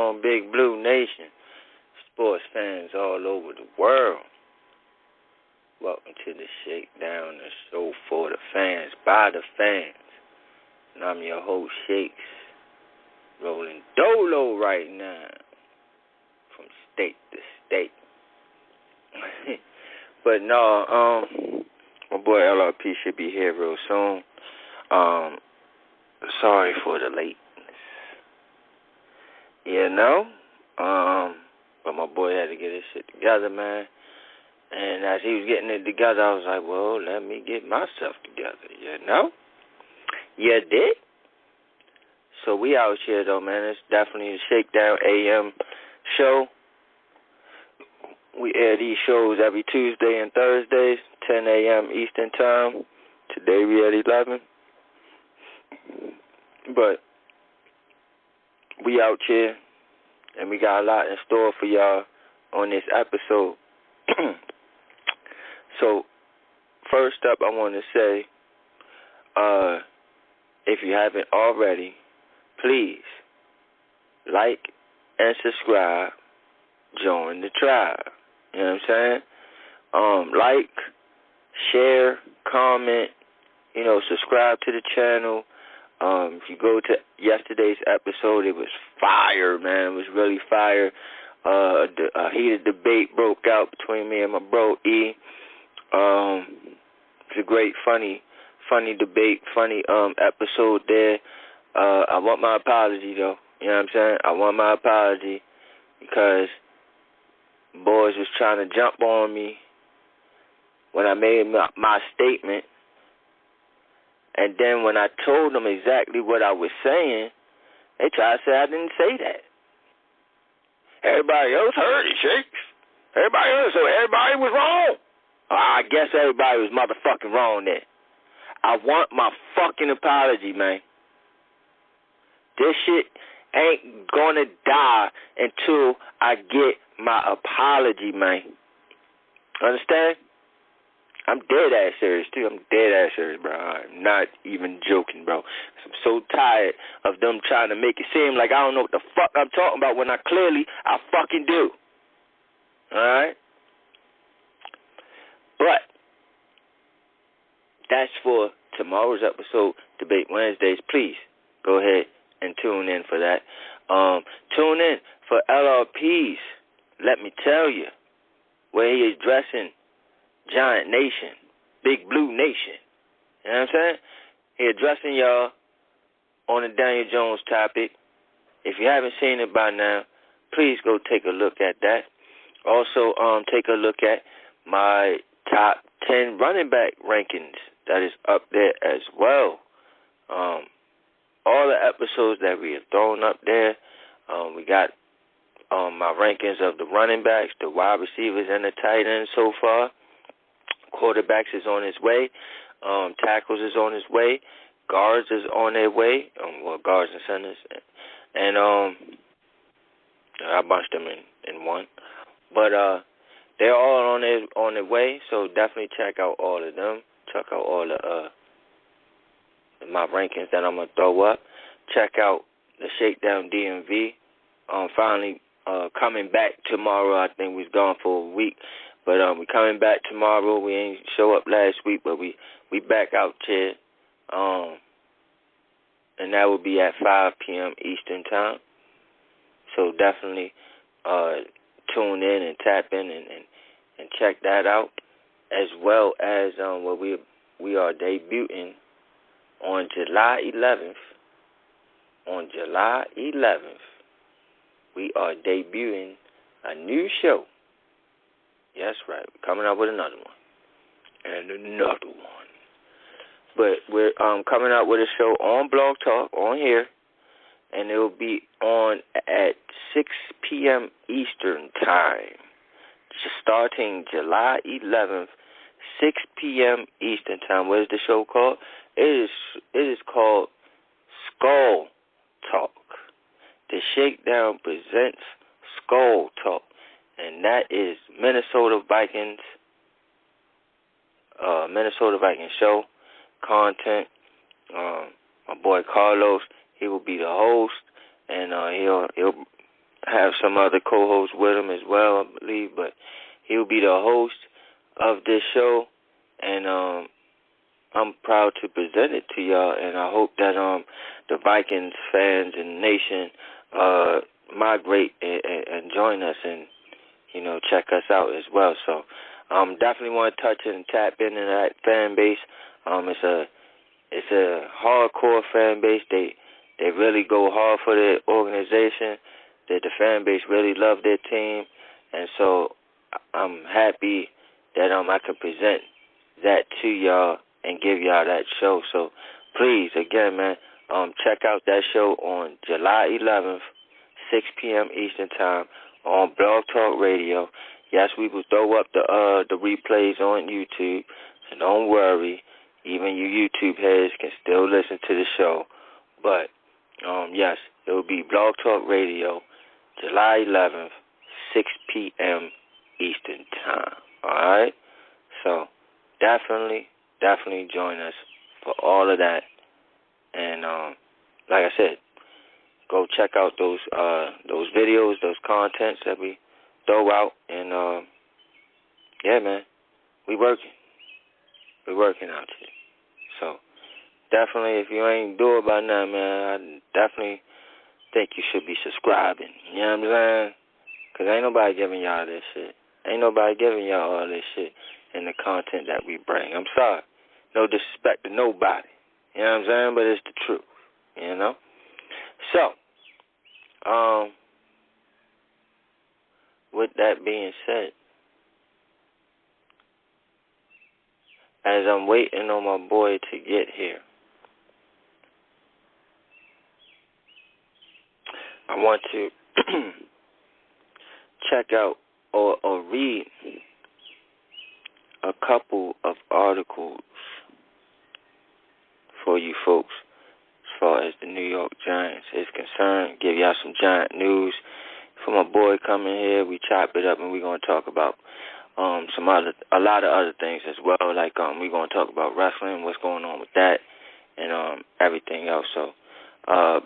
on, Big Blue Nation? Sports fans all over the world. Welcome to the Shakedown, the show for the fans, by the fans. And I'm your host, Shakes, rolling dolo right now from state to state. But no, my boy LRP should be here real soon. Sorry for the lateness. You know? But my boy had to get his shit together, man. And as he was getting it together, I was like, well, let me get myself together, you know? You did? So we out here, though, man. It's definitely a Shakedown AM show. We air these shows every Tuesday and Thursdays, 10 a.m. Eastern Time. Today we at 11. But we out here, and we got a lot in store for y'all on this episode. So, first up, I want to say, if you haven't already, please like and subscribe. Join the tribe. You know what I'm saying? Like, share, comment, subscribe to the channel. If you go to yesterday's episode, it was fire, man. It was really fire. A heated debate broke out between me and my bro E. It's a great, funny debate, funny episode there. I want my apology, though. You know what I'm saying? I want my apology because boys was trying to jump on me when I made my statement. And then when I told them exactly what I was saying, they tried to say I didn't say that. Everybody else heard it, Shakes. Everybody else, so everybody was wrong. I guess everybody was motherfucking wrong then. I want my fucking apology, man. This shit ain't gonna die until I get my apology, man. Understand? I'm dead-ass serious, too. I'm dead-ass serious, bro. I'm not even joking, bro. I'm so tired of them trying to make it seem like I don't know what the fuck I'm talking about when I fucking do. All right? But that's for tomorrow's episode, Debate Wednesdays. Please go ahead and tune in for that. Tune in for LRP's, let me tell you, where he is addressing Giant Nation, Big Blue Nation. You know what I'm saying? He addressing y'all on the Daniel Jones topic. If you haven't seen it by now, please go take a look at that. Also, take a look at my top 10 running back rankings. That is up there as well. All the episodes that we have thrown up there, we got my rankings of the running backs, the wide receivers, and the tight ends so far. Quarterbacks is on his way. Tackles is on his way. Guards is on their way. Guards and centers. And I bunched them in one. But they're all on their way, so definitely check out all of them. Check out all the my rankings that I'm going to throw up. Check out the Shakedown DMV. Finally coming back tomorrow. I think we was gone for a week. But we coming back tomorrow. We ain't show up last week, but we back out here. And that will be at 5 p.m. Eastern Time. So definitely tune in and tap in and check that out. As well as what we are debuting on July 11th. On July 11th, we are debuting a new show. Yes, right. We're coming out with another one. And another one. But we're coming out with a show on Blog Talk, on here. And it will be on at 6 p.m. Eastern Time. Starting July 11th, 6 p.m. Eastern Time. What is the show called? It is called Skol Talk. The Shakedown presents Skol Talk. And that is Minnesota Vikings show content. My boy Carlos, he will be the host, and have some other co-hosts with him as well, I believe, but he'll be the host of this show, and I'm proud to present it to y'all, and I hope that the Vikings fans and nation migrate and join us and, check us out as well. So definitely want to touch and tap into that fan base. It's a hardcore fan base. They really go hard for their organization. The fan base really love their team, and so I'm happy that I can present that to y'all and give y'all that show. So please, again, man, check out that show on July 11th, 6 p.m. Eastern Time on Blog Talk Radio. Yes, we will throw up the replays on YouTube, so don't worry. Even you YouTube heads can still listen to the show. But, yes, it will be Blog Talk Radio, July 11th, 6 p.m. Eastern Time. All right? So definitely join us for all of that. And like I said, go check out those videos, those contents that we throw out. And, yeah, man, we working. We're working out here. So definitely, if you ain't do it by now, man, I definitely think you should be subscribing. You know what I'm saying? Because ain't nobody giving y'all this shit. Ain't nobody giving y'all all this shit and the content that we bring. I'm sorry. No disrespect to nobody. You know what I'm saying? But it's the truth. You know? So, with that being said, as I'm waiting on my boy to get here, I want to check out or read a couple of articles for you folks as far as the New York Giants is concerned. Give y'all some Giant news. For my boy coming here, we chop it up and we're going to talk about a lot of other things as well. Like we're going to talk about wrestling, what's going on with that, and everything else. So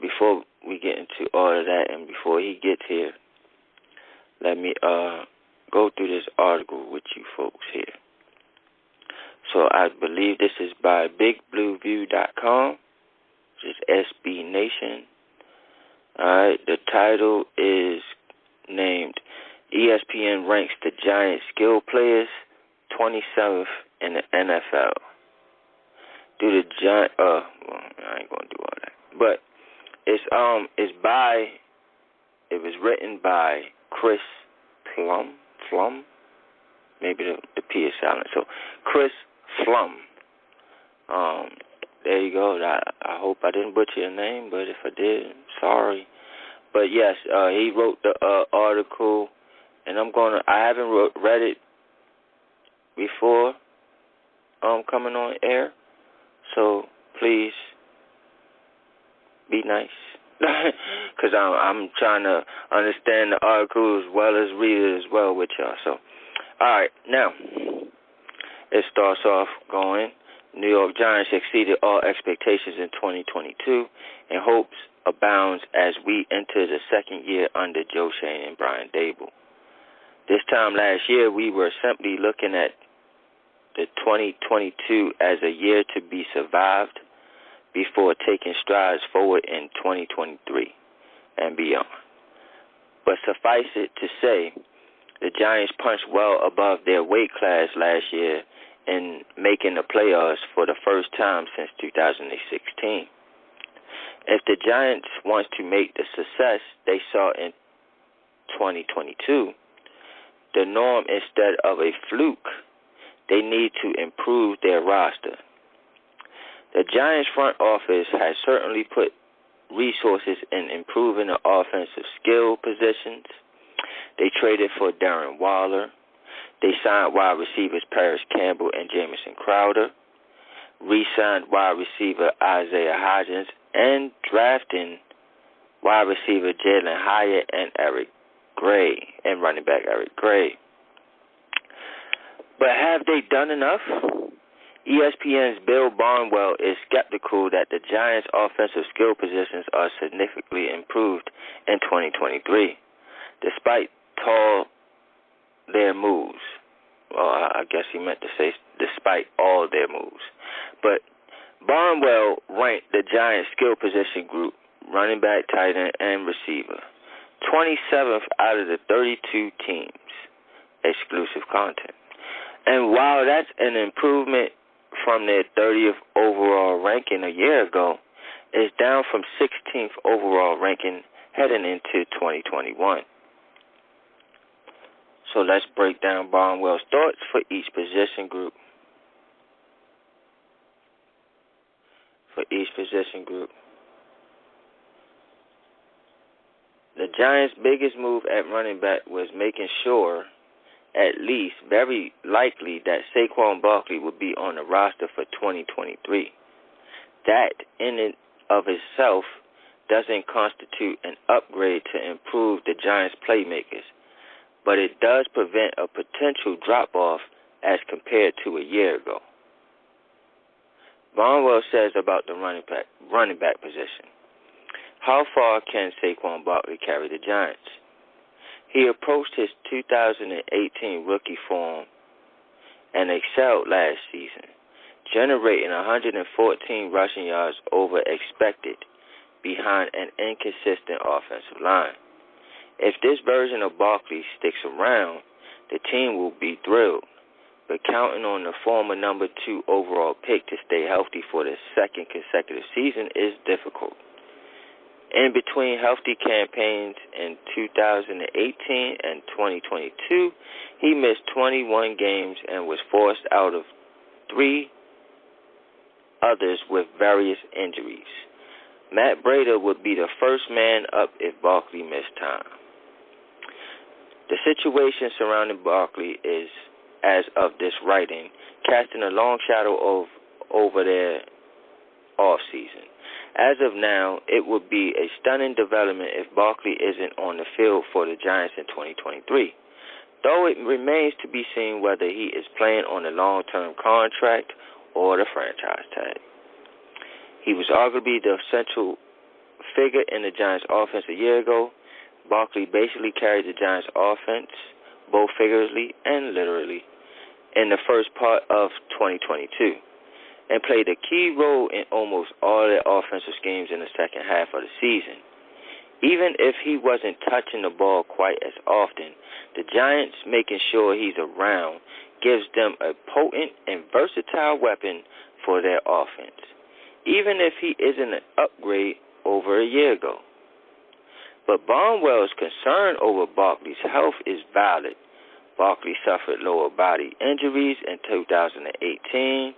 before we get into all of that and before he gets here, let me go through this article with you folks here. So I believe this is by bigblueview.com, which is SB Nation. All right, the title is named ESPN ranks the Giants skill players 27th in the NFL. Do the Giant? Well, I ain't gonna do all that. But it was written by Chris Flum. Maybe the P is silent. So Chris Flum. There you go. I hope I didn't butcher your name, but if I did, sorry. But yes, he wrote the article, and I haven't read it before coming on air, so please be nice, because I'm trying to understand the article as well as read it as well with y'all. So, all right, now it starts off going. New York Giants exceeded all expectations in 2022, and hopes abounds as we enter the second year under Joe Schoen and Brian Daboll. This time last year, we were simply looking at the 2022 as a year to be survived before taking strides forward in 2023 and beyond. But suffice it to say, the Giants punched well above their weight class last year in making the playoffs for the first time since 2016. If the Giants want to make the success they saw in 2022 the norm instead of a fluke, they need to improve their roster. The Giants front office has certainly put resources in improving the offensive skill positions. They traded for Darren Waller. They signed wide receivers Paris Campbell and Jamison Crowder, re-signed wide receiver Isaiah Hodgins, and drafting wide receiver Jalen Hyatt and Eric Gray, and running back Eric Gray. But have they done enough? ESPN's Bill Barnwell is skeptical that the Giants' offensive skill positions are significantly improved in 2023. despite their moves. Well, I guess he meant to say despite all their moves. But Barnwell ranked the Giants' skill position group, running back, tight end, and receiver, 27th out of the 32 teams, exclusive content. And while that's an improvement from their 30th overall ranking a year ago, it's down from 16th overall ranking heading into 2021. So let's break down Barnwell's thoughts for each position group. The Giants' biggest move at running back was making sure, at least very likely, that Saquon Barkley would be on the roster for 2023. That in and of itself doesn't constitute an upgrade to improve the Giants' playmakers, but it does prevent a potential drop-off as compared to a year ago. Barnwell says about the running back position. How far can Saquon Barkley carry the Giants? He approached his 2018 rookie form and excelled last season, generating 114 rushing yards over expected behind an inconsistent offensive line. If this version of Barkley sticks around, the team will be thrilled, but counting on the former number 2 overall pick to stay healthy for the second consecutive season is difficult. In between healthy campaigns in 2018 and 2022, he missed 21 games and was forced out of 3 others with various injuries. Matt Breida would be the first man up if Barkley missed time. The situation surrounding Barkley is, as of this writing, casting a long shadow over their offseason. As of now, it would be a stunning development if Barkley isn't on the field for the Giants in 2023, though it remains to be seen whether he is playing on a long-term contract or the franchise tag. He was arguably the central figure in the Giants' offense a year ago. Barkley basically carried the Giants' offense, both figuratively and literally, in the first part of 2022, and played a key role in almost all their offensive schemes in the second half of the season. Even if he wasn't touching the ball quite as often, the Giants making sure he's around gives them a potent and versatile weapon for their offense, even if he isn't an upgrade over a year ago. But Barnwell's concern over Barkley's health is valid. Barkley suffered lower body injuries in 2018.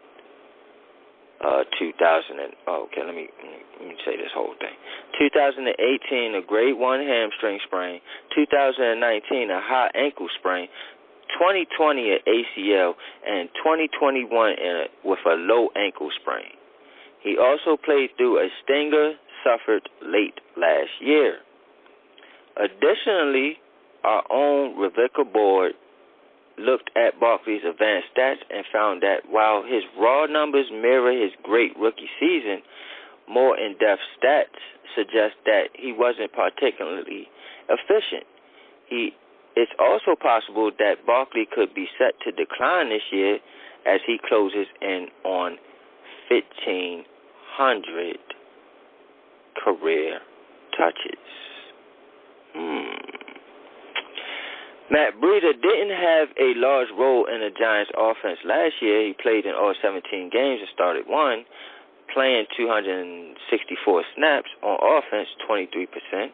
Let me say this whole thing. 2018, a grade 1 hamstring sprain. 2019, a high ankle sprain. 2020, an ACL, and 2021 with a low ankle sprain. He also played through a stinger suffered late last year. Additionally, our own Rebecca Board looked at Barkley's advanced stats and found that while his raw numbers mirror his great rookie season, more in-depth stats suggest that he wasn't particularly efficient. It's also possible that Barkley could be set to decline this year as he closes in on 1,500 career touches. Matt Breida didn't have a large role in the Giants' offense last year. He played in all 17 games and started 1, playing 264 snaps on offense, 23%,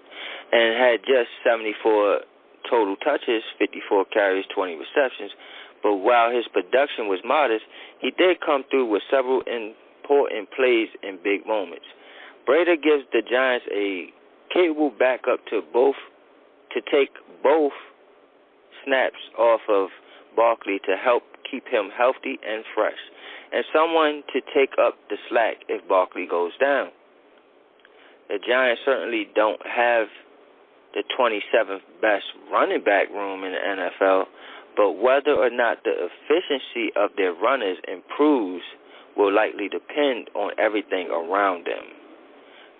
and had just 74 total touches, 54 carries, 20 receptions. But while his production was modest, he did come through with several important plays in big moments. Breida gives the Giants a capable backup to take both snaps off of Barkley to help keep him healthy and fresh, and someone to take up the slack if Barkley goes down. The Giants certainly don't have the 27th best running back room in the NFL, but whether or not the efficiency of their runners improves will likely depend on everything around them.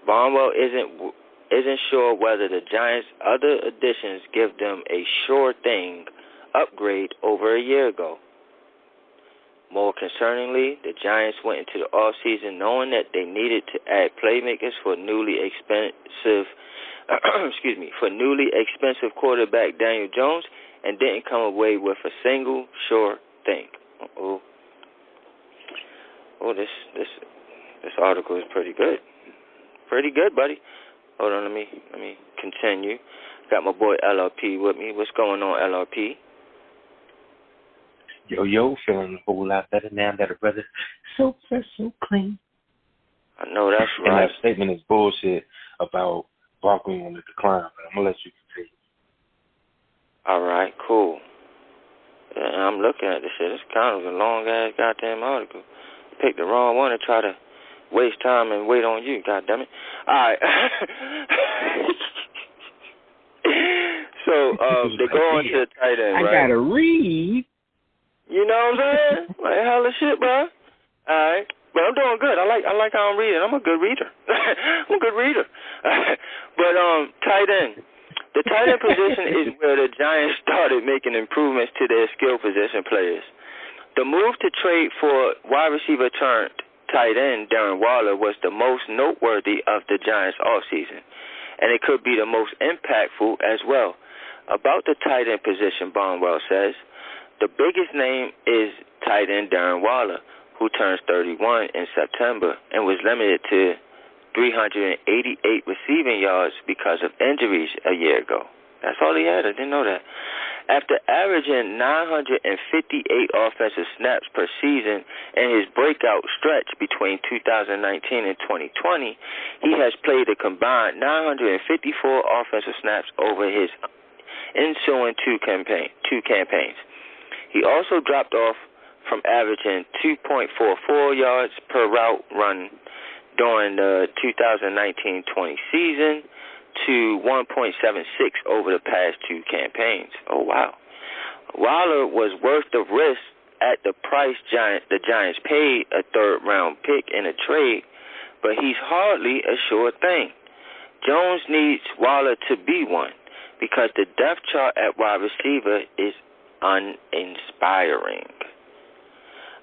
Barnwell isn't isn't sure whether the Giants' other additions give them a sure thing upgrade over a year ago. More concerningly, the Giants went into the offseason knowing that they needed to add playmakers for newly expensive quarterback Daniel Jones, and didn't come away with a single sure thing. Oh, this article is pretty good. Pretty good, buddy. Hold on, let me continue. Got my boy LRP with me. What's going on, LRP? Yo, feeling a whole lot better now that a brother so fresh, so clean. I know that's right. And that statement is bullshit about Broncos on the decline, but I'm going to let you continue. All right, cool. Yeah, I'm looking at this shit. It's kind of a long-ass goddamn article. Picked the wrong one to try to waste time and wait on you, goddammit. All right. So, they go on to the tight end, right? I got to read. You know what I'm saying? Like, hella shit, bro. All right. But I'm doing good. I like how I'm reading. I'm a good reader. I'm a good reader. But, tight end. The tight end position is where the Giants started making improvements to their skill position players. The move to trade for wide receiver turned tight end Darren Waller was the most noteworthy of the Giants' offseason, and it could be the most impactful as well. About the tight end position, Barnwell says, the biggest name is tight end Darren Waller, who turns 31 in September and was limited to 388 receiving yards because of injuries a year ago. That's all he had. I didn't know that. After averaging 958 offensive snaps per season in his breakout stretch between 2019 and 2020, he has played a combined 954 offensive snaps over his ensuing two campaigns. He also dropped off from averaging 2.44 yards per route run during the 2019-20 season to 1.76 over the past two campaigns. Oh, wow. Waller was worth the risk at the price the Giants paid a third-round pick in a trade, but he's hardly a sure thing. Jones needs Waller to be one because the depth chart at wide receiver is uninspiring.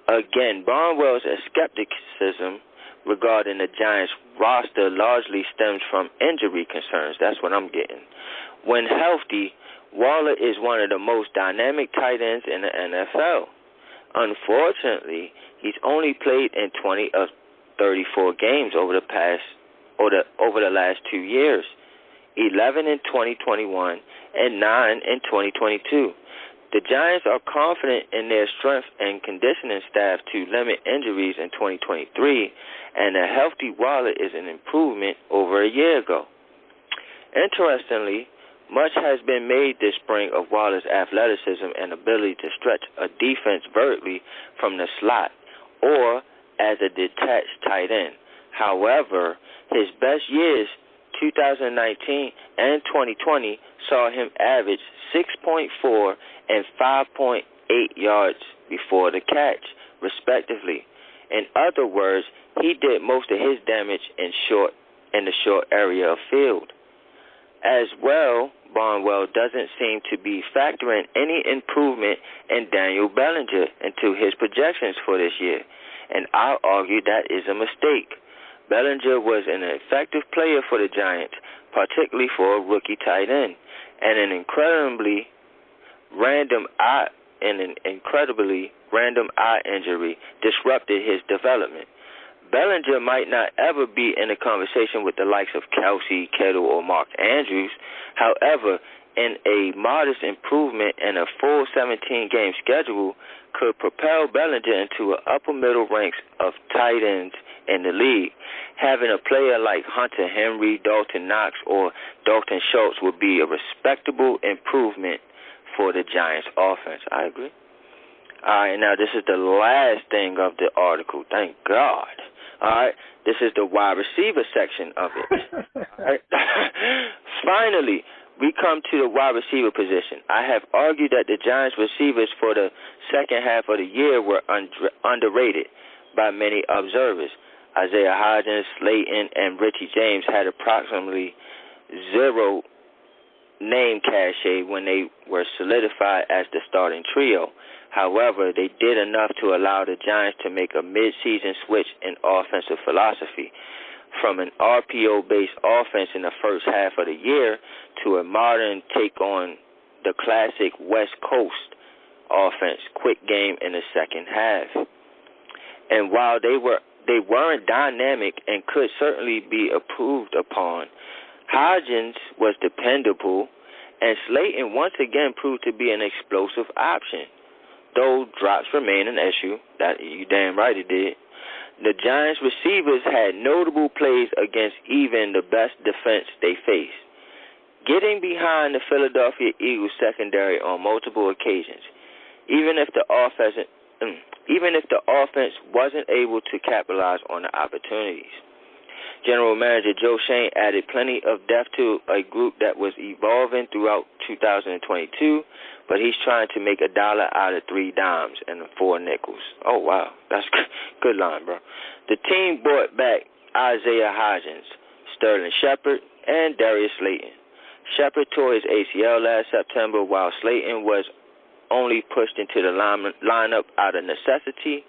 Again, Barnwell's skepticism regarding the Giants' roster largely stems from injury concerns. That's what I'm getting. When healthy, Waller is one of the most dynamic tight ends in the NFL. Unfortunately, he's only played in 20 of 34 games over the last 2 years, 11 in 2021 and 9 in 2022. The Giants are confident in their strength and conditioning staff to limit injuries in 2023, and a healthy Waller is an improvement over a year ago. Interestingly, much has been made this spring of Waller's athleticism and ability to stretch a defense vertically from the slot or as a detached tight end. However, his best years, 2019 and 2020, saw him average 6.4 and 5.8 yards before the catch, respectively. In other words, he did most of his damage in the short area of field. As well, Barnwell doesn't seem to be factoring any improvement in Daniel Bellinger into his projections for this year, and I'll argue that is a mistake. Bellinger was an effective player for the Giants, particularly for a rookie tight end, and an incredibly random eye injury disrupted his development. Bellinger might not ever be in a conversation with the likes of Kelsey, Kittle, or Mark Andrews. However, in a modest improvement and a full 17-game schedule could propel Bellinger into the upper middle ranks of tight ends in the league. Having a player like Hunter Henry, Dalton Knox, or Dalton Schultz would be a respectable improvement for the Giants' offense. I agree. All right, now this is the last thing of the article. Thank God. All right, this is the wide receiver section of it. All right. Finally, we come to the wide receiver position. I have argued that the Giants' receivers for the second half of the year were underrated by many observers. Isaiah Hodgins, Slayton, and Richie James had approximately zero name cachet when they were solidified as the starting trio. However, they did enough to allow the Giants to make a mid-season switch in offensive philosophy from an RPO-based offense in the first half of the year to a modern take on the classic West Coast offense, quick game in the second half. And while they weren't dynamic and could certainly be improved upon, Hodgins was dependable, and Slayton once again proved to be an explosive option. Though drops remain an issue, that you damn right it did. The Giants receivers had notable plays against even the best defense they faced, getting behind the Philadelphia Eagles secondary on multiple occasions, even if the offense wasn't able to capitalize on the opportunities. General Manager Joe Shane added plenty of depth to a group that was evolving throughout 2022, but he's trying to make $1 out of 3 dimes and 4 nickels. Oh, wow. That's good line, bro. The team brought back Isaiah Hodgins, Sterling Shepard, and Darius Slayton. Shepard tore his ACL last September, while Slayton was only pushed into the lineup out of necessity.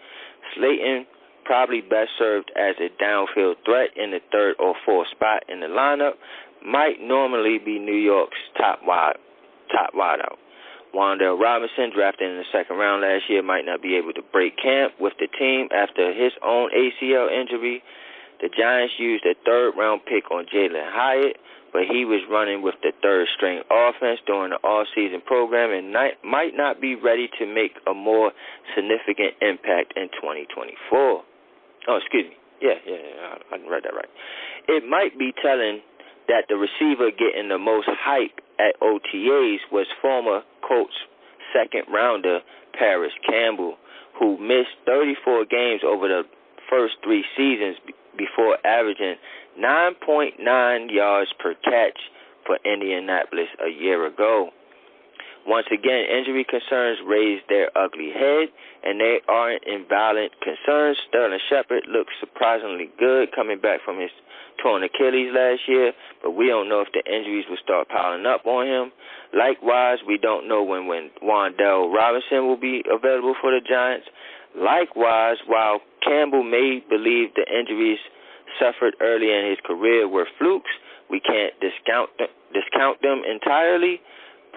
Slayton probably best served as a downfield threat in the 3rd or 4th spot in the lineup, might normally be New York's top wideout. Wan'Dale Robinson, drafted in the 2nd round last year, might not be able to break camp with the team after his own ACL injury. The Giants used a 3rd-round pick on Jalen Hyatt, but he was running with the 3rd-string offense during the all-season program and might not be ready to make a more significant impact in 2024. Oh, excuse me. Yeah, I read that right. It might be telling that the receiver getting the most hype at OTAs was former Colts 2nd-rounder Paris Campbell, who missed 34 games over the first 3 seasons before averaging 9.9 yards per catch for Indianapolis a year ago. Once again, injury concerns raised their ugly head, and they aren't invalid concerns. Sterling Shepard looks surprisingly good coming back from his torn Achilles last year, but we don't know if the injuries will start piling up on him. Likewise, we don't know when Wan'Dale Robinson will be available for the Giants. Likewise, while Campbell may believe the injuries suffered early in his career were flukes, we can't discount them entirely.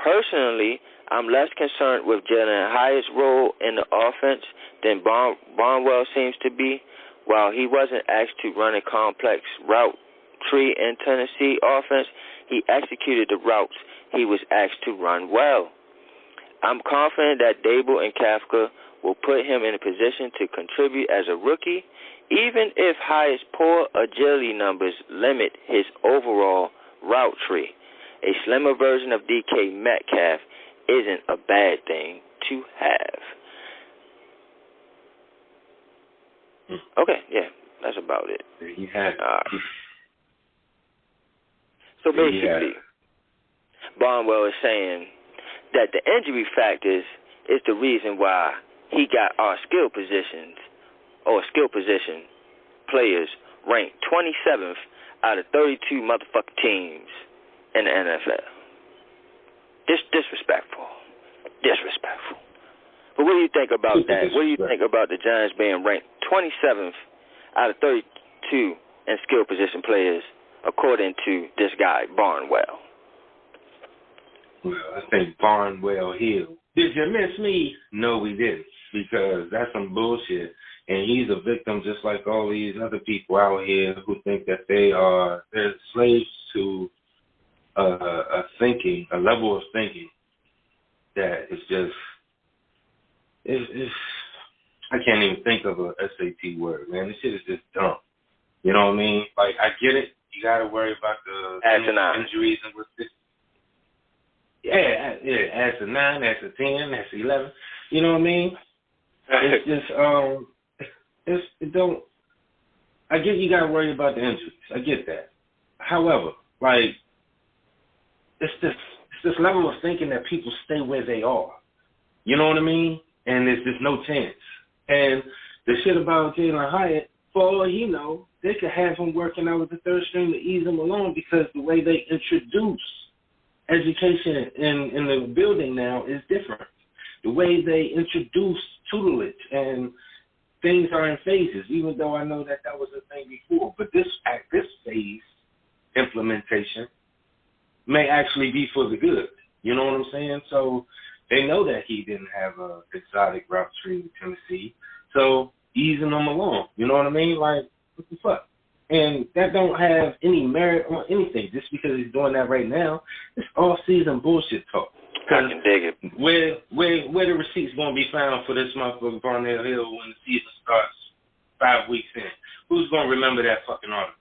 Personally, I'm less concerned with Jalen Hyatt's role in the offense than Barnwell seems to be. While he wasn't asked to run a complex route tree in Tennessee offense, he executed the routes he was asked to run well. I'm confident that Dable and Kafka will put him in a position to contribute as a rookie, even if Hyatt's poor agility numbers limit his overall route tree. A slimmer version of DK Metcalf isn't a bad thing to have. Okay, yeah, that's about it. There you have it. So basically, Barnwell is saying that the injury factors is the reason why he got our skill position players ranked 27th out of 32 motherfucking teams in the NFL. Disrespectful. But what do you think about that? What do you think about the Giants being ranked 27th out of 32 in skill position players, according to this guy, Barnwell? Well, I think Barnwell Hill. Did you miss me? No, we didn't, because that's some bullshit. And he's a victim just like all these other people out here who think that they're slaves to a level of thinking that is just, I can't even think of a SAT word, man. This shit is just dumb. You know what I mean? Like, I get it. You got to worry about the injuries and with this. Yeah, as a 9, as a 10, as a 11. You know what I mean? It's just, I get you got to worry about the injuries. I get that. However, like, it's this level of thinking that people stay where they are. You know what I mean? And there's just no chance. And the shit about Jalen Hyatt, for all he know, they could have him working out with the third string to ease him along because the way they introduce education in the building now is different. The way they introduce tutelage and things are in phases, even though I know that was a thing before. But this phase implementation may actually be for the good. You know what I'm saying? So they know that he didn't have a exotic route tree in Tennessee, so easing them along. You know what I mean? Like, what the fuck? And that don't have any merit on anything. Just because he's doing that right now, it's all-season bullshit talk. I can dig it. Where the receipts going to be found for this motherfucker Barnell Hill when the season starts 5 weeks in? Who's going to remember that fucking article?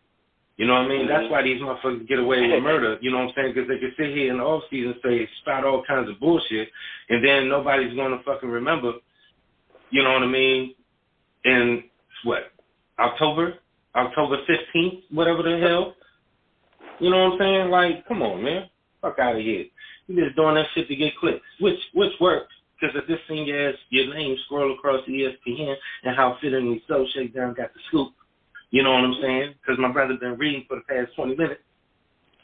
You know what I mean? That's why these motherfuckers get away with murder, you know what I'm saying? Because they can sit here in the off-season say, spout all kinds of bullshit, and then nobody's going to fucking remember, you know what I mean, in, October 15th, whatever the hell? You know what I'm saying? Like, come on, man. Fuck out of here. You just doing that shit to get clicks, which worked, because if this thing as your name scroll across ESPN, and how fittingly so, Shakedown got the scoop. You know what I'm saying? Because my brother's been reading for the past 20 minutes.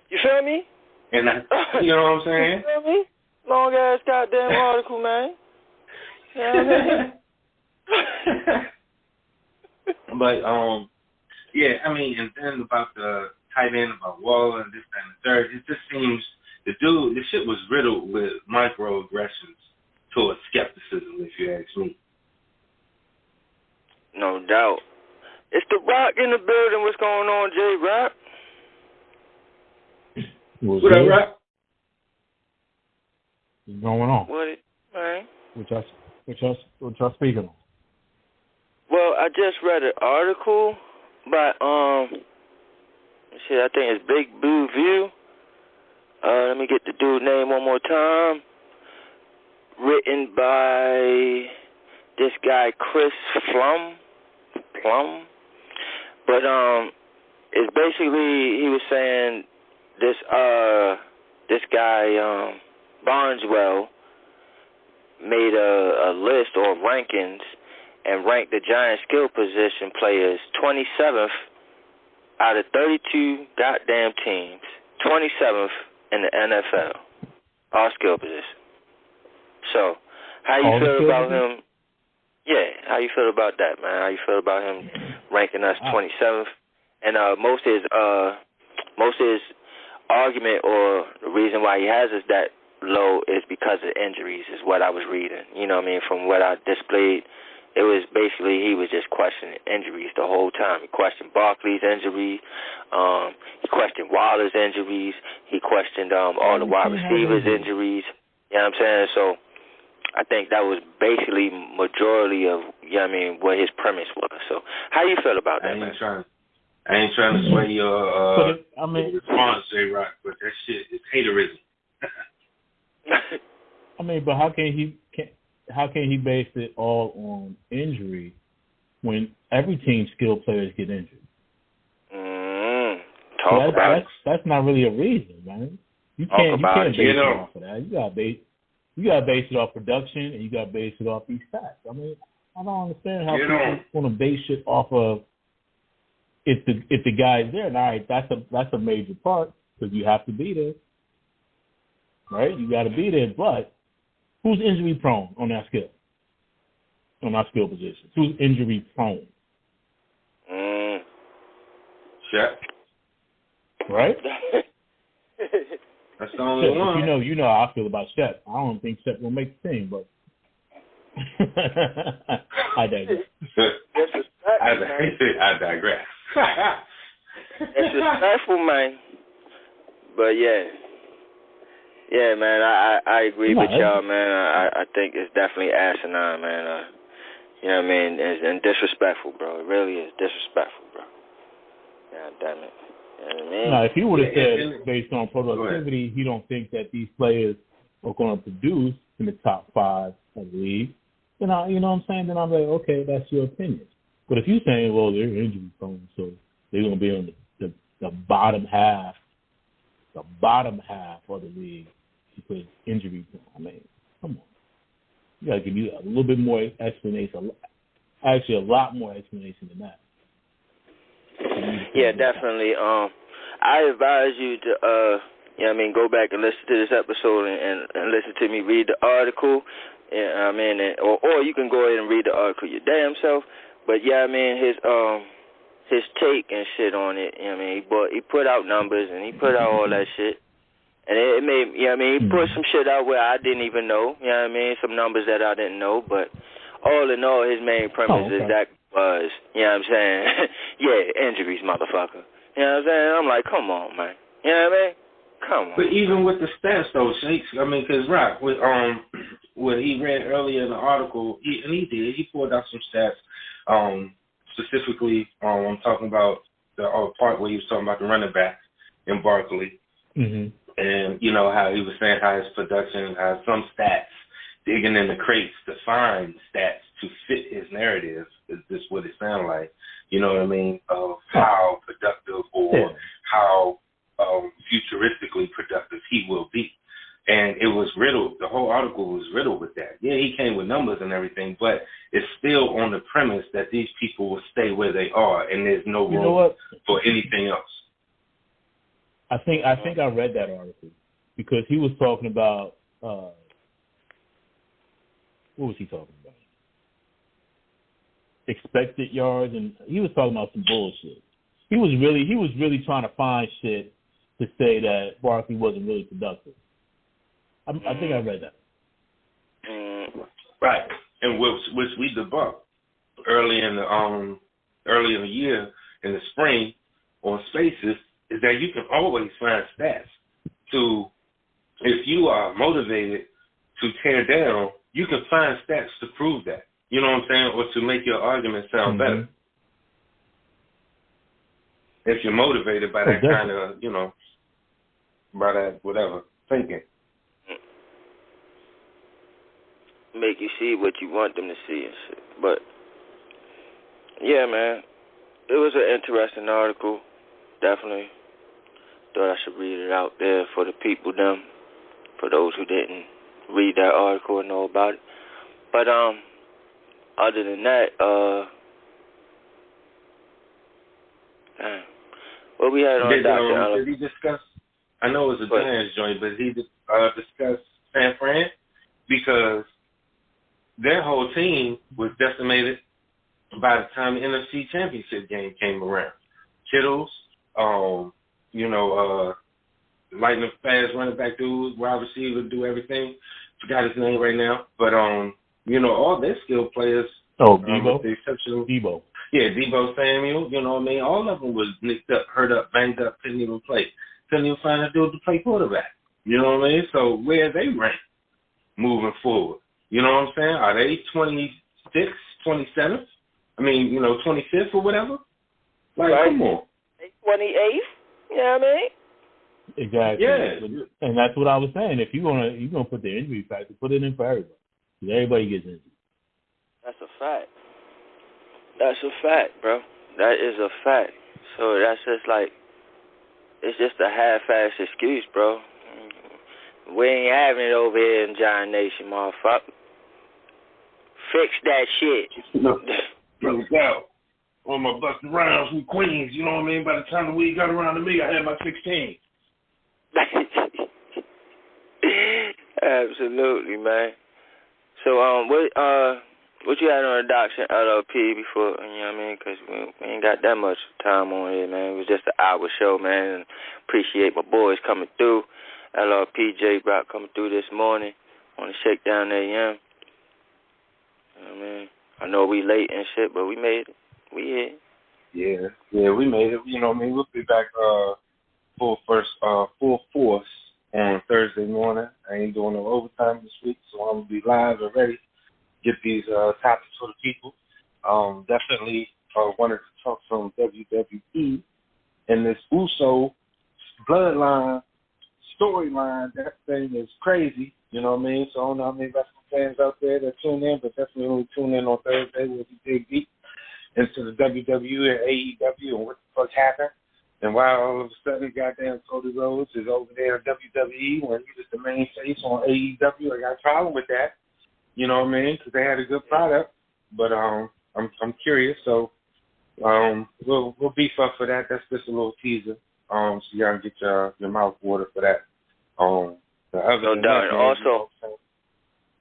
You feel me? And you know what I'm saying? You feel me? Long ass goddamn article, man. You know what I mean? But yeah, I mean, and then about the tight end, about Waller and this, that, and the third, it just seems the shit was riddled with microaggressions towards skepticism, if you ask me. No doubt. It's the Rock in the building. What's going on, J-Rock? What up, Rock? What's going on? Man? What y'all speaking on? Well, I just read an article by, I think it's Big Blue View. Let me get the dude's name one more time. Written by this guy, Chris Plum. But it's basically, he was saying this guy Barneswell made a list or rankings and ranked the Giants skill position players 27th out of 32 goddamn teams, 27th in the NFL, all skill positions. So, how you feel about him? Yeah, how you feel about that, man? How you feel about him ranking us 27th? And most of his argument or the reason why he has us that low is because of injuries, is what I was reading. You know what I mean? From what I displayed, it was basically he was just questioning injuries the whole time. He questioned Barkley's injuries. He questioned Waller's injuries. He questioned all the wide receivers' injuries. You know what I'm saying? So I think that was basically majority of, what his premise was. So how you feel about that, man? I ain't trying to sway your response, J-Rock, but that shit is haterism. But how can he base it all on injury when every team's skilled players get injured? That's not really a reason, man. You can't base it off of that. You gotta base it off production, and you gotta base it off these stats. I don't understand how people want to base it off of if the guy's there. And all right, that's a major part because you have to be there, right? You got to be there. But who's injury prone on our skill positions? Who's injury prone? Shep. Right. That's the only one. You know how I feel about Shep. I don't think Shep will make the team, but I digress. I digress. It's respectful, man. But yeah, man. I agree with y'all, man. I think it's definitely asinine, man. You know what I mean? And disrespectful, bro. It really is disrespectful, bro. God damn it. You know what I mean? Now, if he would have said based on productivity, he don't think that these players are going to produce in the top 5 of the league, then you know what I'm saying? Then I'm like, okay, that's your opinion. But if you're saying, well, they're injury prone, so they're going to be on the bottom half of the league because injury prone. Come on. You got to give you a little bit more explanation. Actually, a lot more explanation than that. Yeah, definitely. I advise you to, go back and listen to this episode and listen to me read the article. Or you can go ahead and read the article your damn self. But his take and shit on it. He put out numbers and he put out all that shit. And it made, he put some shit out where I didn't even know, some numbers that I didn't know, but all in all, his main premise is that was, injuries, motherfucker. You know what I'm saying? I'm like, come on, man. You know what I mean? Come on. But even with the stats, though, Shakes, because Rock, with what he read earlier in the article, he pulled out some stats, specifically, I'm talking about the part where he was talking about the running back in Barkley. Mm-hmm. And, how he was saying how his production has some stats, digging in the crates to find stats to fit his narrative, is just what it sounded like, of how productive or how futuristically productive he will be. And it was riddled, the whole article was riddled with that. Yeah, he came with numbers and everything, but it's still on the premise that these people will stay where they are and there's no room for anything else. I think I read that article because he was talking about what was he talking about? Expected yards, and he was talking about some bullshit. He was really trying to find shit to say that Barkley wasn't really productive. I think I read that. Right, and which we debunked early in the year in the spring on Spaces. Is that you can always find stats to, if you are motivated to tear down, you can find stats to prove that. You know what I'm saying? Or to make your argument sound better. If you're motivated by that kind of, by that whatever thinking. Make you see what you want them to see and shit. But, yeah, man, it was an interesting article, definitely. Thought I should read it out there for the people, for those who didn't read that article and know about it. But other than that, what we had on Dr. Did he discuss? I know it was a Giants joint, but did he discuss San Fran? Because their whole team was decimated by the time the NFC Championship game came around. Kittles, lightning fast running back dude, wide receiver, do everything. Forgot his name right now. But, all their skilled players. Debo. With the exception of Debo. Yeah, Debo Samuel, all of them was nicked up, hurt up, banged up, couldn't even play. Couldn't even find a dude to play quarterback. You know what I mean? So where are they ranked moving forward? You know what I'm saying? Are they 26th, 27th? 25th or whatever? Like, come on. 28th? You know what I mean? Exactly. Yeah. And that's what I was saying. If you're gonna put the injury factor, put it in for everybody. Because everybody gets injured. That's a fact. That's a fact, bro. That is a fact. So that's just like, it's just a half-ass excuse, bro. We ain't having it over here in Giant Nation, motherfucker. Fix that shit. No doubt. On my busting rounds with Queens, you know what I mean? By the time the week got around to me, I had my 16. Absolutely, man. So, what you had on the docs in LLP before, because we ain't got that much time on it, man. It was just an hour show, man, and appreciate my boys coming through. LLP, J. Brock coming through this morning on the Shakedown AM. I know we late and shit, but we made it. We here. Yeah, we made it. We'll be back full force on Thursday morning. I ain't doing no overtime this week, so I'm going to be live and ready. Get these topics for the people. Definitely wanted to talk some WWE and this Uso bloodline storyline. That thing is crazy. You know what I mean? So I don't know how many wrestling fans out there that tune in, but definitely only tune in on Thursday. We'll be dig deep into the WWE and AEW and what the fuck happened. And why all of a sudden goddamn Cody Rhodes is over there in WWE when he was the main face on AEW. I got a problem with that. You know what I mean? Because they had a good product. But I'm curious. So, We'll beef up for that. That's just a little teaser. So you gotta get your mouth water for that. The other no doubt.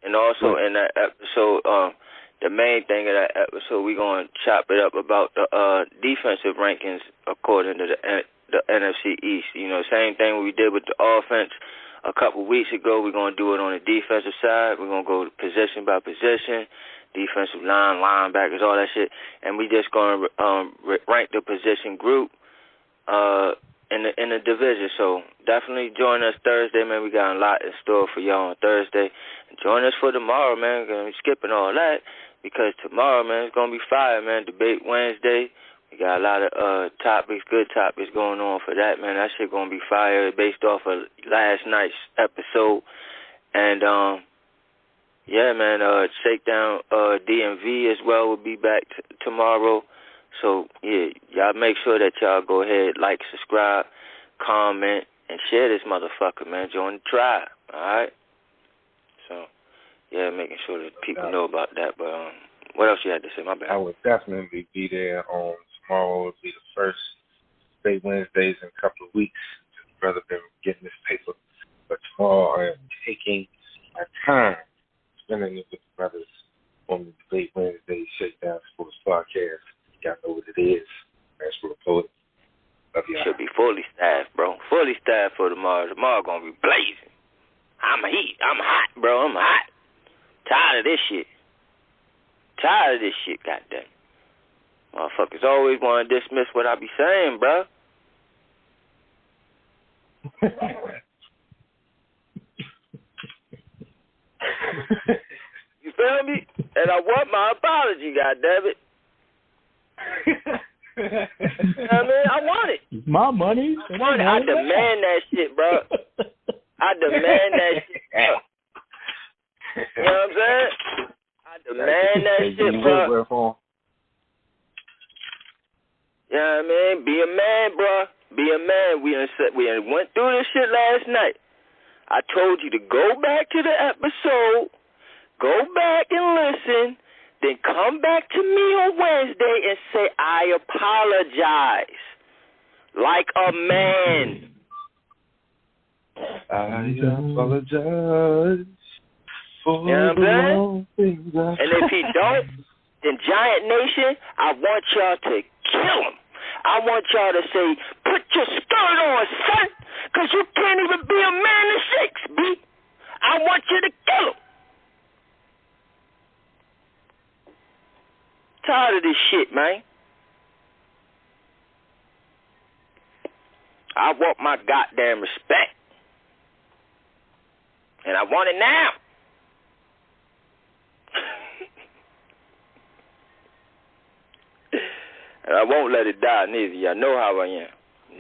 And also in that episode, the main thing of that episode, we're gonna chop it up about the defensive rankings according to the NFC East. You know, same thing we did with the offense a couple weeks ago. We're gonna do it on the defensive side. We're gonna go position by position. Defensive line, linebackers, all that shit, and we just gonna rank the position group in the division. So definitely join us Thursday, man. We got a lot in store for y'all on Thursday. And join us for tomorrow, man. We're gonna be skipping all that because tomorrow, man, it's gonna be fire, man. Debate Wednesday. We got a lot of topics, good topics going on for that, man. That shit gonna be fire based off of last night's episode, and yeah, man, Shakedown DMV as well will be back tomorrow. So, yeah, y'all make sure that y'all go ahead, like, subscribe, comment, and share this motherfucker, man. Join the tribe, all right? So, yeah, making sure that people know about that. But what else you had to say? My bad. I would definitely be there on tomorrow. Will be the first Debate Wednesdays in a couple of weeks. Brother been getting this paper. But tomorrow I am taking my time spending it with the brothers on the Debate Wednesday Shakedown Sports Podcast. Y'all know what it is. That's for the poet. Love y'all. Should be fully staffed, bro. Fully staffed for tomorrow. Tomorrow gonna be blazing. I'm hot, bro. I'm hot. Tired of this shit. Goddamn. Motherfuckers always want to dismiss what I be saying, bro. You feel me? And I want my apology, goddammit. You know what I mean? I want it. It's my money. I want it. I demand that shit, bro. I demand that shit, bro. You know what I'm saying? I demand that shit, bro. You know what I mean? Be a man, bro. Be a man. We went through this shit last night. I told you to go back to the episode, go back and listen, then come back to me on Wednesday and say, I apologize. Like a man. I apologize for you know the wrong things I And if he don't, then Giant Nation, I want y'all to kill him. I want y'all to say, put your skirt on, son, because you can't even be a man of six, B. I want you to kill him. Tired of this shit, man. I want my goddamn respect. And I want it now. And I won't let it die neither. Y'all know how I am.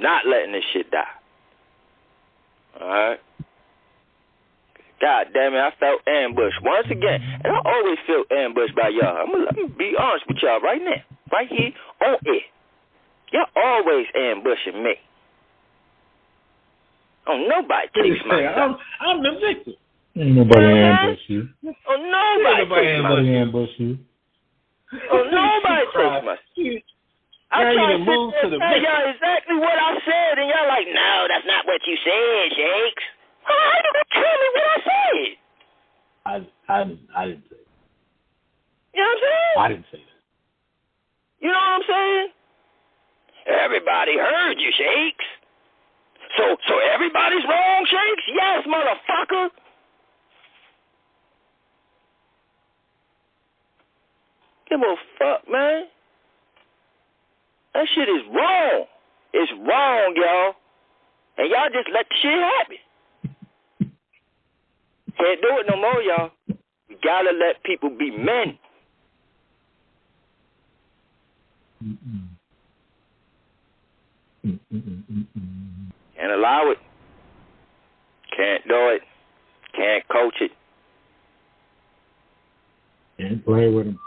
Not letting this shit die. Alright? God damn it, I felt ambushed once again. And I always feel ambushed by y'all. I'm gonna be honest with y'all right now. Right here on it. Y'all always ambushing me. Oh, nobody takes my side. I'm the victim. Ain't nobody ambush you. Oh, nobody takes my side. Ambush you. Oh, nobody takes my side. I try to move to the tell y'all exactly what I said, and y'all like, no, that's not what you said, Shakes. How you gonna tell me what I said? I didn't say that. You know what I'm saying? I didn't say that. You know what I'm saying? Everybody heard you, Shakes. So everybody's wrong, Shakes? Yes, motherfucker. Give a fuck, man. That shit is wrong. It's wrong, y'all. And y'all just let the shit happen. Can't do it no more, y'all. We gotta let people be men. Can't allow it. Can't do it. Can't coach it. Can't play with them.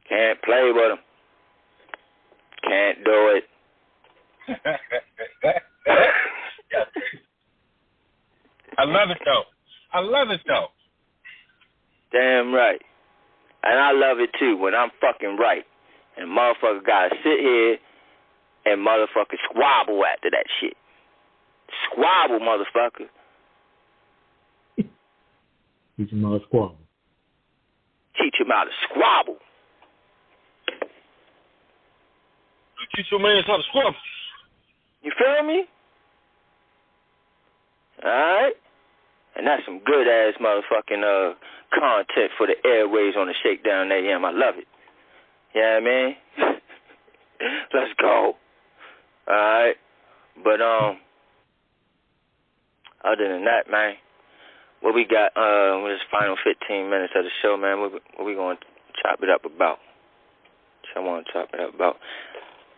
Can't play with them. Can't do it. I love it though. Damn right. And I love it too when I'm fucking right. And motherfucker gotta sit here and motherfucker squabble after that shit. Squabble, motherfucker. Teach him how to squabble. Teach him how to squabble. Teach your man how to squabble. You feel me? Alright? And that's some good ass motherfucking content for the airways on the Shakedown AM. I love it. You know what I mean? Let's go. Alright? But other than that, man, what we got with this final 15 minutes of the show, man, what we going to chop it up about? I want to chop it up about.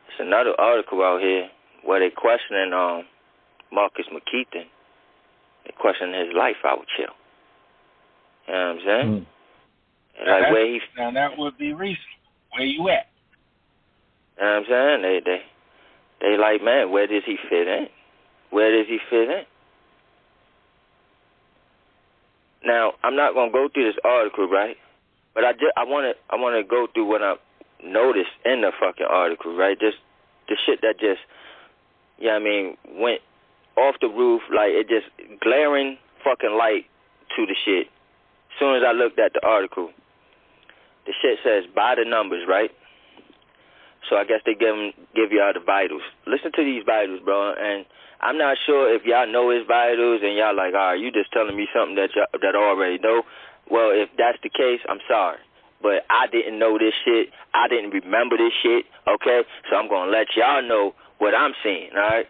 There's another article out here where they questioning Marcus McKeithen. They questioning his life out here. You know what I'm saying? Like where he now that would be reasonable. Where you at? You know what I'm saying? They like, man, where does he fit in? Where does he fit in? Now, I'm not gonna go through this article, right? But I wanna go through what I noticed in the fucking article, right? Just the shit that just, you know what I mean, went off the roof, like it just glaring fucking light to the shit. As soon as I looked at the article, the shit says by the numbers, right? So I guess they give y'all the vitals. Listen to these vitals, bro. And I'm not sure if y'all know his vitals and y'all like, all right, you just telling me something that I already know. Well, if that's the case, I'm sorry. But I didn't know this shit. I didn't remember this shit, okay? So I'm going to let y'all know what I'm seeing, all right?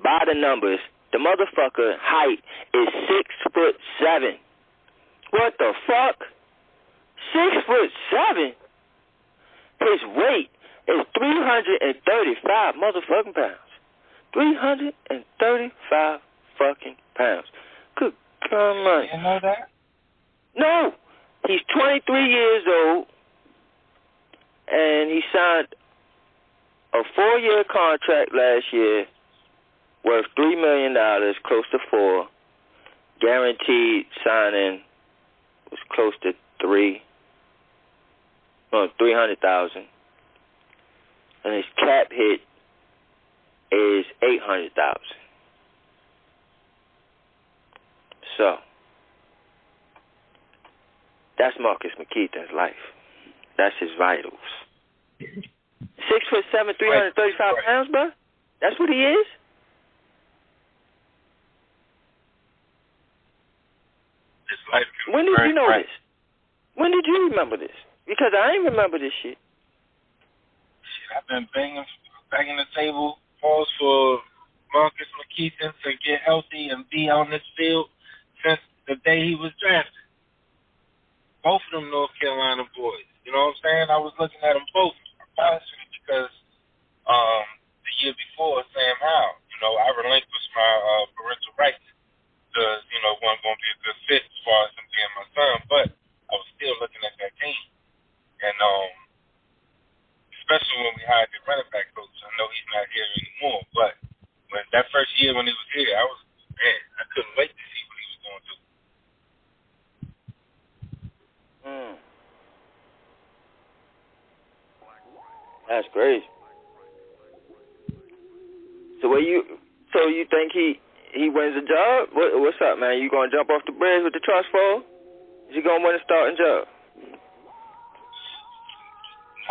By the numbers, the motherfucker height is 6'7". What the fuck? 6'7"? His weight is 335 motherfucking pounds. 335 fucking pounds. Good God, man. You know that? No. He's 23 years old, and he signed a 4-year contract last year worth $3 million, close to $4 million. Guaranteed signing was close to $300,000. And his cap hit is $800,000. So that's Marcus McKeithen's life. That's his vitals. 6'7", 335 pounds, bro. That's what he is. When did you know this? When did you remember this? Because I ain't remember this shit. I've been banging the table, pause for Marcus McKeithen to get healthy and be on this field since the day he was drafted. Both of them North Carolina boys. You know what I'm saying? I was looking at them both, honestly, because the year before, Sam Howell, I relinquished my parental rights because, wasn't going to be a good fit as far as him being my son, but I was still looking at that team. And especially when we hired the running back coach. I know he's not here anymore, but when that first year when he was here, I couldn't wait to see what he was going to do. That's crazy. So you think he wins the job? What's up, man? You gonna jump off the bridge with the trust fall? Is he gonna win a starting job?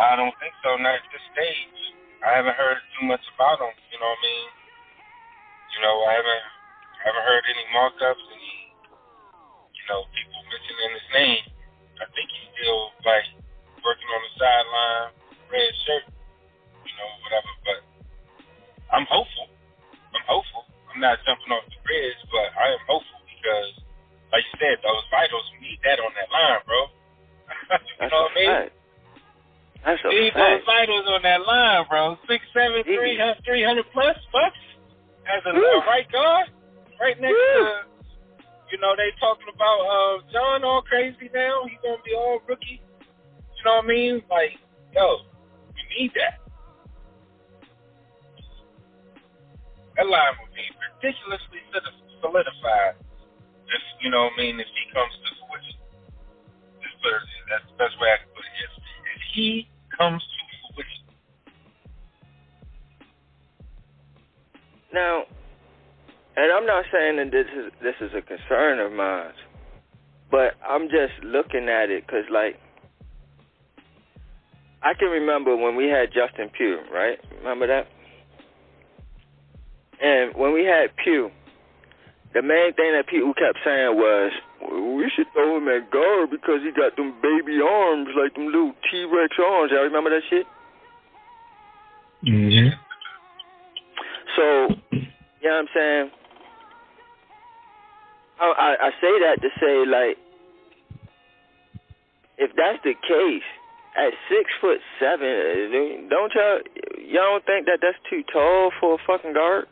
I don't think so, not at this stage. I haven't heard too much about him, you know what I mean? I haven't heard any markups, any, people mentioning his name. I think he's still, working on the sideline, red shirt, whatever, but I'm hopeful. I'm not jumping off the bridge, but I am hopeful because, like you said, those vitals, we need that on that line, bro. You know what I mean? Fact. That's a need fact. those vitals on that line, bro. 6'7", 300 plus bucks as a right guard, right next to, they talking about John all crazy now. He's gonna be all rookie. You know what I mean? We need that. That line would be ridiculously solidified if if he comes to fruition. That's the best way I can put it. If he comes to fruition. Now, and I'm not saying that this is a concern of mine, but I'm just looking at it because, like, I can remember when we had Justin Pugh, right? Remember that? And when we had Pugh, the main thing that people kept saying was, we should throw him at guard because he got them baby arms, like them little T-Rex arms. Y'all remember that shit? Mm-hmm. So, you know what I'm saying? I say that to say, like, if that's the case, at 6'7", don't y'all don't think that that's too tall for a fucking guard?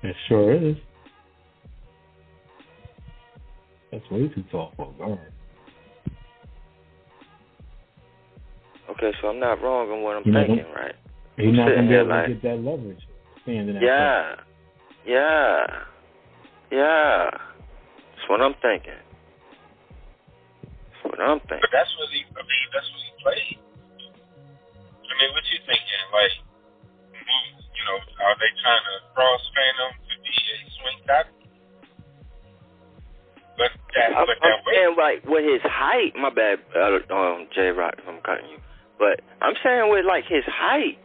It sure is. That's way too tall for a guard. Okay, so I'm not wrong on what I'm thinking, right? He's not going to be able to get that leverage standing out there. Yeah. That's what I'm thinking. But that's what he played. I mean, what you thinking? Like, you know, are they trying to cross-train him to be a swing tackle? I'm saying, like, with his height, my bad, J-Rock, if I'm cutting you. But I'm saying with, like, his height,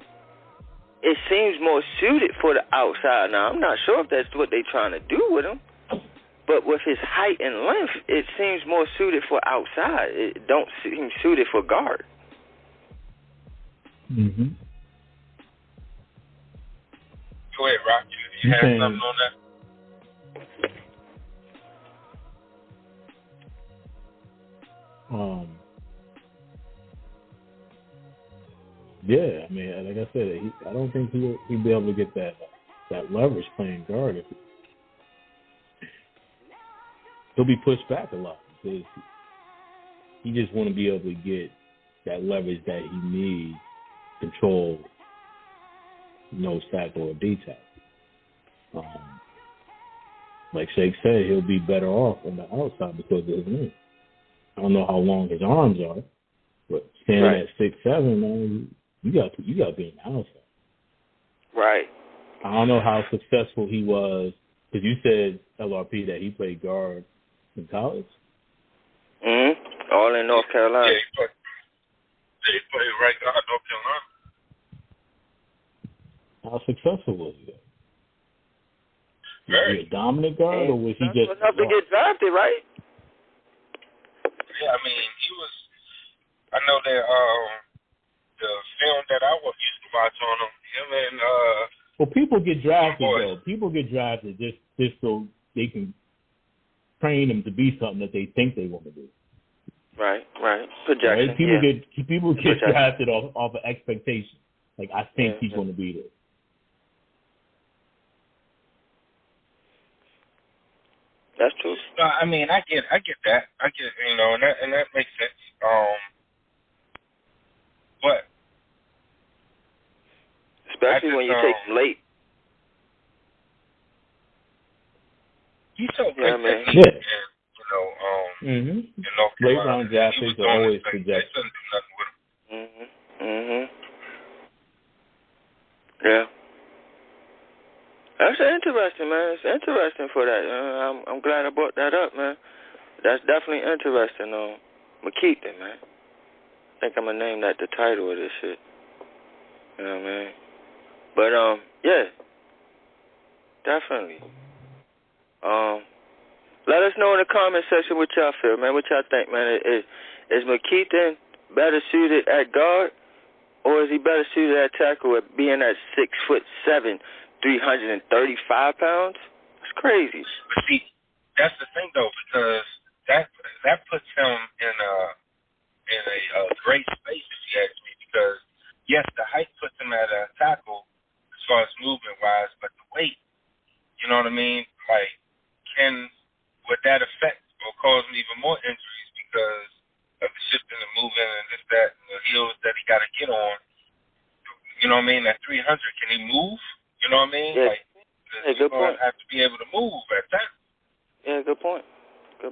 it seems more suited for the outside. Now, I'm not sure if that's what they're trying to do with him. But with his height and length, it seems more suited for outside. It don't seem suited for guard. Mm-hmm. Go ahead, Rock. You have something on that? Yeah, I mean, like I said, I don't think he'll be able to get that leverage playing guard. He'll be pushed back a lot because he just want to be able to get that leverage that he needs to control nose tackle or D tackle. Like Shake said, he'll be better off on the outside because of his length. I don't know how long his arms are, but standing at 6'7", man, you got to be in the outside. Right. I don't know how successful he was because you said LRP that he played guard in college. All in North Carolina. Yeah, he played right guard North Carolina. How successful was he? Very. Was he a dominant guard, or was he just enough to get drafted, right? Yeah, I mean, he was. I know that the film that I used to watch on him and. Well, people get drafted though. People get drafted just so they can train them to be something that they think they want to do. Right. Projection. Right? People get drafted off of expectation. Like, I think he's going to be there. That's true. No, I mean, I get that. I get, you know, and that makes sense. But especially when you take him late. He's so quick, man. You know, mm-hmm. You know, late round draft picks are always projected. They couldn't do nothing with him. Yeah. That's interesting, man. It's interesting for that. I'm glad I brought that up, man. That's definitely interesting. McKeithen, man. I think I'm gonna name that the title of this shit. You know what I mean? But yeah, definitely. Let us know in the comment section what y'all feel, man. What y'all think, man? Is McKeithen better suited at guard, or is he better suited at tackle at being at 6'7", 335 pounds? That's crazy. But see, that's the thing though, because that puts him in a great space, if you ask me. Because yes, the height puts him at a tackle as far as movement wise, but the weight, you know what I mean? Like, would that affect or cause him even more injuries because of the shifting and moving and this, that, and the heels that he got to get on? You know what I mean? At 300, can he move? You know what I mean? Yeah. Like, he's going to have to be able to move at that. Yeah, good point. So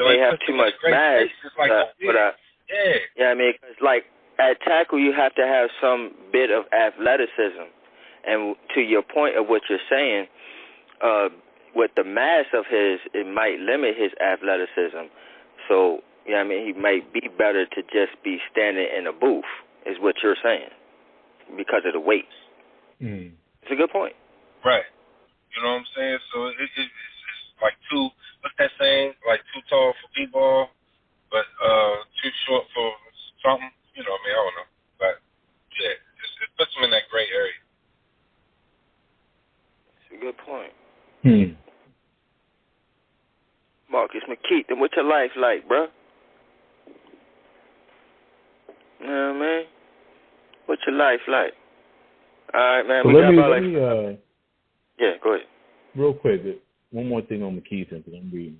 they have too much mass. Yeah, I mean, cause like at tackle, you have to have some bit of athleticism, And to your point of what you're saying, with the mass of his, it might limit his athleticism. So, you know what I mean, he might be better to just be standing in a booth, is what you're saying, because of the weight. It's a good point. Right. You know what I'm saying? So it's like what's that saying? Like too tall for b-ball, but too short for something. You know what I mean? I don't know. But, yeah, it puts him in that gray area. It's a good point. Marcus McKeith, and what's your life like, bro? You know what I mean? What's your life like? All right, man. So yeah, go ahead. Real quick, one more thing on McKeith, because I'm reading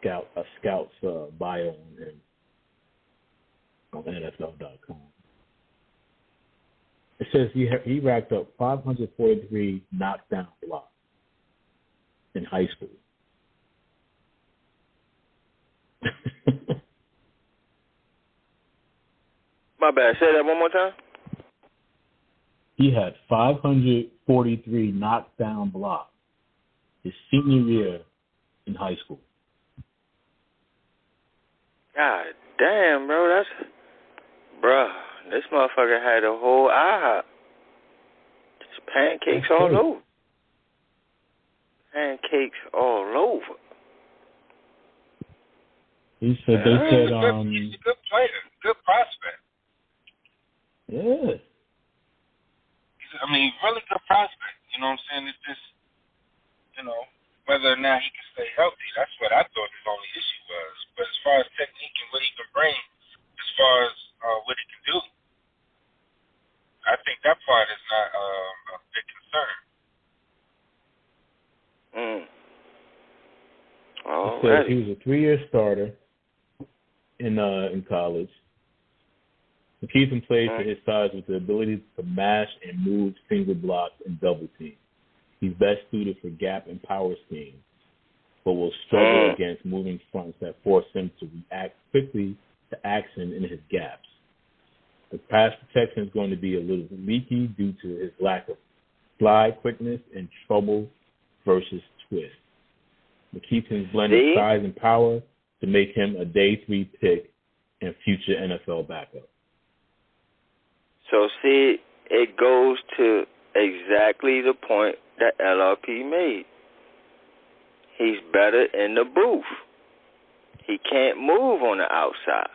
a scout's bio on him on NFL.com. It says he racked up 543 knockdown blocks in high school. My bad. Say that one more time. He had 543 knockdown blocks his senior year in high school. God damn, bro. This motherfucker had a whole IHOP. Just pancakes all over. Pancakes all over. He said, he's a good player, good prospect. Yeah. Really good prospect. You know what I'm saying? It's just, whether or not he can stay healthy, that's what I thought his only issue was. But as far as technique and what he can bring, as far as what he can do, I think that part is not a big concern. He said he was a 3-year starter in college. McKeith plays for his size with the ability to mash and move single blocks and double teams. He's best suited for gap and power schemes, but will struggle against moving fronts that force him to react quickly to action in his gaps. The pass protection is going to be a little leaky due to his lack of slide quickness and trouble versus twist. McKeith's blended size and power to make him a day 3 pick and future NFL backup. So, see, it goes to exactly the point that LRP made. He's better in the booth. He can't move on the outside.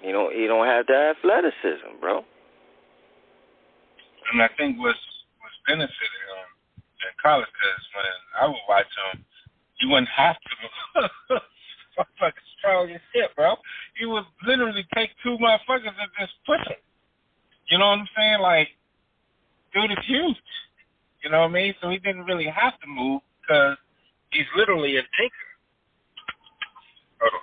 He don't have the athleticism, bro. And I think what's benefited him in college, because when I would watch him, you wouldn't have to fucking strong as shit, bro. You would literally take 2 motherfuckers and just push them. You know what I'm saying? Like, dude is huge. You know what I mean? So he didn't really have to move because he's literally a tinker. Hold on.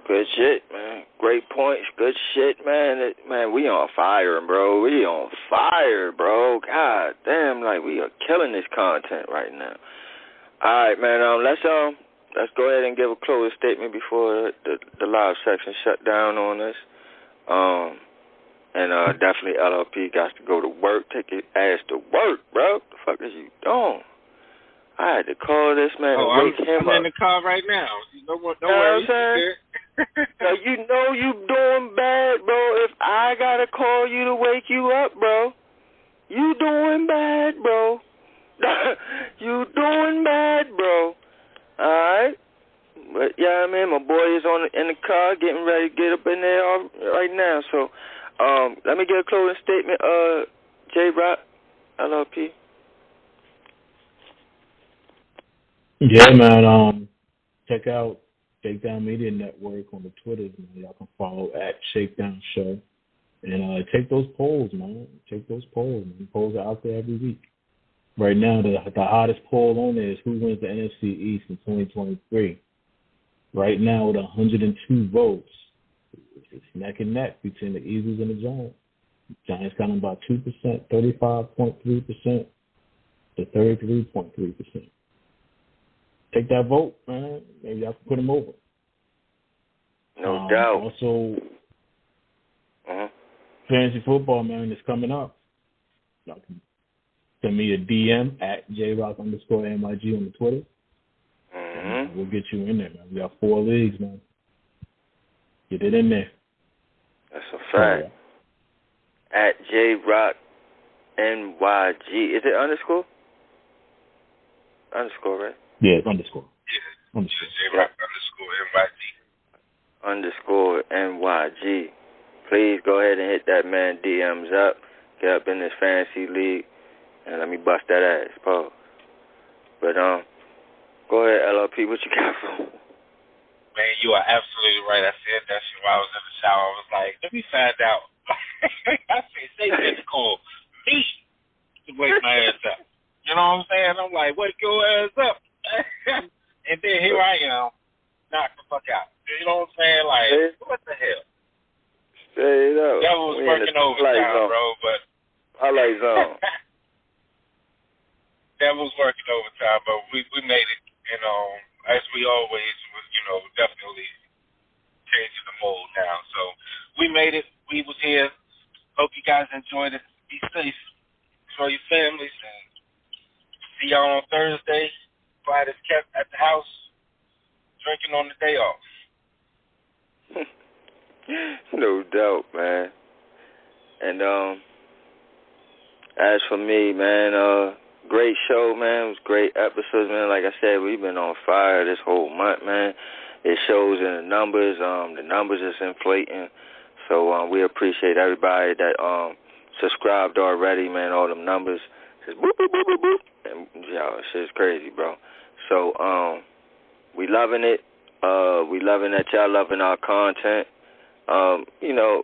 Good shit, man. Great points. Good shit, man. Man, we on fire, bro. We on fire, bro. God damn, like we are killing this content right now. All right, man. Let's go ahead and give a closing statement before the live section shut down on us. Definitely LLP got to go to work. Take your ass to work, bro. The fuck is you doing? I had to call this man and wake him up. I'm in the car right now. Don't worry. You know what I'm saying? So you know you doing bad, bro. If I gotta call you to wake you up, bro, you doing bad, bro. You doing bad, bro. All right. But yeah, I mean, my boy is in the car, getting ready to get up in there right now. So, let me get a closing statement. J. Rock, LLP. Yeah, man. Check out Shakedown Media Network on the Twitters, man. Y'all can follow at Shakedown Show. And take those polls, man. Take those polls. Man. Polls are out there every week. Right now, the hottest poll on there is who wins the NFC East in 2023. Right now, with 102 votes, it's neck and neck between the Eagles and the Giants. Giants got them about 2%, 35.3% to 33.3%. Take that vote, man. Maybe I can put them over. No doubt. Also, fantasy football, man, is coming up. Y'all can send me a DM at jrock_MIG on the Twitter. We'll get you in there, man. We got 4 leagues, man. Get it in there. That's a fact. At jrocknyg. Is it underscore? Underscore, right? Yeah, it's underscore. Yeah. jrock_nyg. Please go ahead and hit that man DMs up. Get up in this fantasy league. And let me bust that ass, Paul. But, go ahead, LRP. What you got for me? Man, you are absolutely right. I said that shit while I was in the shower. I was like, let me find out. I said, say physical. Me to wake my ass up. You know what I'm saying? I'm like, wake your ass up. And then here I am, knocked the fuck out. You know what I'm saying? Like, what the hell? Straight up. That was working overtime, bro, but I like zone. That was working overtime, but we made it, you know, as we always was, you know, definitely changing the mold now. So we made it. We was here. Hope you guys enjoyed it. Be safe. Enjoy your families. And see y'all on Thursday. Friday's kept at the house, drinking on the day off. No doubt, man. And as for me, man, great show, man. It was great episodes, man. Like I said, we've been on fire this whole month, man. It shows in the numbers. The numbers is inflating. So we appreciate everybody that subscribed already, man. All them numbers just boop, boop, boop, boop, boop. And, yo, shit's crazy, bro. So we loving it. We loving that y'all loving our content. You know,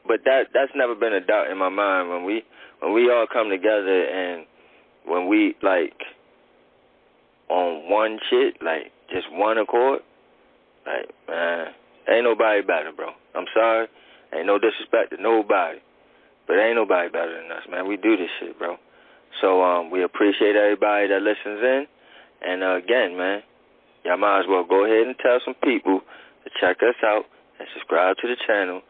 but that's never been a doubt in my mind when we all come together and when we like on one shit, like just one accord, like man, ain't nobody better, bro. I'm sorry, ain't no disrespect to nobody, but ain't nobody better than us, man. We do this shit, bro. So we appreciate everybody that listens in, and again, man, y'all might as well go ahead and tell some people to check us out and subscribe to the channel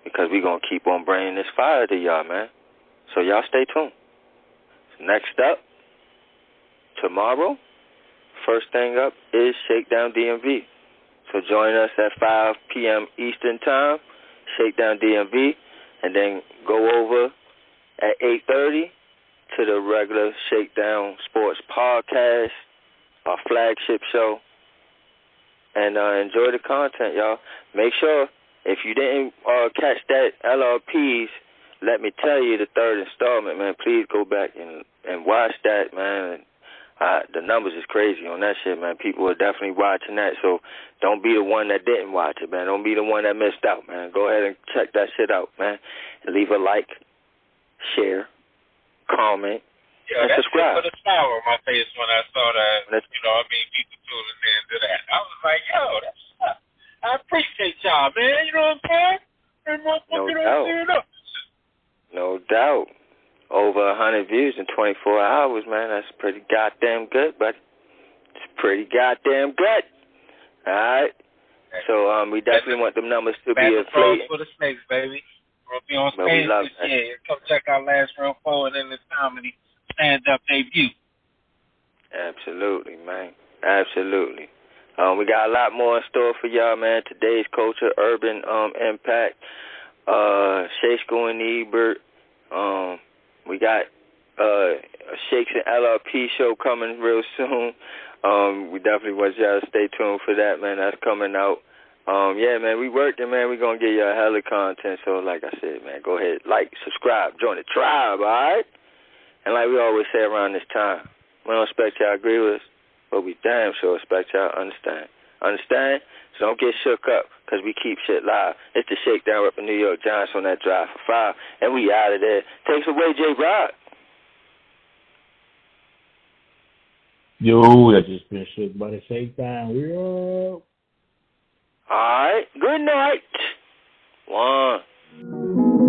because we gonna keep on bringing this fire to y'all, man. So y'all stay tuned. Next up, tomorrow, first thing up is Shakedown DMV. So join us at 5 p.m. Eastern Time, Shakedown DMV, and then go over at 8:30 to the regular Shakedown Sports Podcast, our flagship show, and enjoy the content, y'all. Make sure, if you didn't catch that LRPs, let me tell you the third installment, man. Please go back and watch that, man. The numbers is crazy on that shit, man. People are definitely watching that, so don't be the one that didn't watch it, man. Don't be the one that missed out, man. Go ahead and check that shit out, man. And leave a like, share, comment, and subscribe. I put a smile on my face when I saw that, you know, I mean, people tuning in to that. I was like, yo, that's up. I appreciate y'all, man. You know what I'm saying? No doubt. Over 100 views in 24 hours, man. That's pretty goddamn good, buddy. It's pretty goddamn good. All right? So we definitely want them numbers to be inflated. For the snakes, baby. We'll be on stage this year. Come check out Last Real Forward in this comedy stand-up debut. Absolutely, man. Absolutely. We got a lot more in store for y'all, man. Today's Culture, Urban Impact, Shakedown and Ebert. We got a Shakes and LRP show coming real soon. We definitely want y'all to stay tuned for that, man. That's coming out. Yeah, man, we working, man. We going to get y'all hella content. So, like I said, man, go ahead, like, subscribe, join the tribe, all right? And like we always say around this time, we don't expect y'all to agree with us, but we damn sure expect y'all to understand. Understand? So don't get shook up, because we keep shit live. It's the Shakedown up in New York Giants on that drive for 5, and we out of there. Takes away, J-Rock. Yo, I just been shook by the Shakedown. We up. All right. Good night. 1.